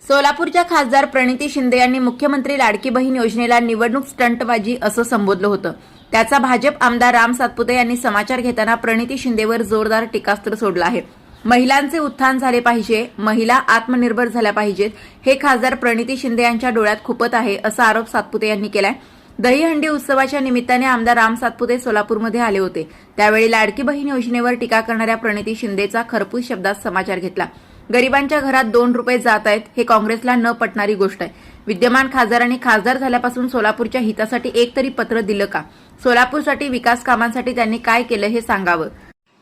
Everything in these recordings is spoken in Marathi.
सोलापूरच्या खासदार प्रणिती शिंदे यांनी मुख्यमंत्री लाडकी बहीण योजनेला निवडणूक स्टंटबाजी असं संबोधलं होतं। त्याचा भाजप आमदार राम सातपुते यांनी समाचार घेताना प्रणिती शिंदेवर जोरदार टीकास्त्र सोडलं आहे। महिलांचे उत्थान झाले पाहिजे, महिला आत्मनिर्भर झाल्या पाहिजेत, हे खासदार प्रणिती शिंदे यांच्या डोळ्यात खुपत आहे असा आरोप सातपुते यांनी केलाय। दहीहंडी उत्सवाच्या निमित्ताने आमदार राम सातपुते सोलापूरमध्ये आले होते। त्यावेळी लाडकी बहीण योजनेवर टीका करणाऱ्या प्रणिती शिंदेचा खरपूस शब्दात समाचार घेतला। गरिबांच्या घरात 2 रुपये जात आहेत हे काँग्रेसला न पटणारी गोष्ट आहे। विद्यमान खासदारांनी खासदार झाल्यापासून सोलापूरच्या हितासाठी एक तरी पत्र दिलं का? सोलापूरसाठी विकास कामांसाठी त्यांनी काय केलं हे सांगावं।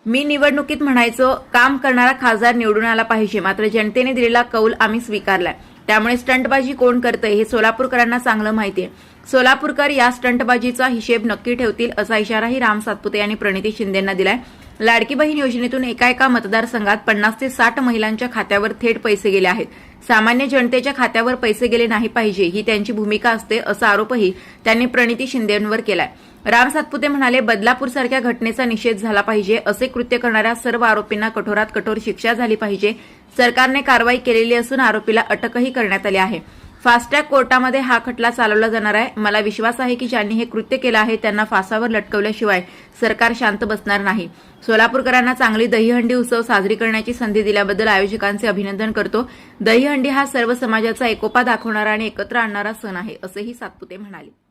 मी निवडणुकीत म्हणायचो काम करणारा खासदार निवडून आला पाहिजे, मात्र जनतेने दिलेला कौल आम्ही स्वीकारलाय। त्यामुळे स्टंटबाजी कोण करतंय हे सोलापूरकरांना चांगलं माहिती आहे। सोलापूरकर या स्टंटबाजीचा हिशेब नक्की ठेवतील असा इशाराही राम सातपुते यांनी प्रणिती शिंदेंना दिलाय। लाडकी बहीण योजनेतून एका मतदारसंघात 50 ते 60 महिलांच्या खात्यावर थेट पैसे गेले आहेत। सामान्य जनतेच्या खात्यावर पैसे गेले नाही पाहिजे ही त्यांची भूमिका असते असा आरोपही त्यांनी प्रणिती शिंदेंवर केलाय। राम सातपुते म्हणाले, बदलापूरसारख्या घटनेचा निषेध झाला पाहिजे, असे कृत्य करणाऱ्या सर्व आरोपींना कठोरात कठोर शिक्षा झाली पाहिजे। सरकारने कारवाई केलेली असून आरोपीला अटकही करण्यात आली आहे। फास्टॅग कोर्टामध्ये हा खटला चालवला जाणार आहे। मला विश्वास आहे की ज्यांनी हे कृत्य केलं आहे त्यांना फासावर लटकवल्याशिवाय सरकार शांत बसणार नाही। सोलापूरकरांना चांगली दहीहंडी उत्सव साजरी करण्याची संधी दिल्याबद्दल आयोजकांचे अभिनंदन करतो। दहीहंडी हा सर्व समाजाचा एकोपा दाखवणारा आणि एकत्र आणणारा सण आहे, असेही सातपुते म्हणाले।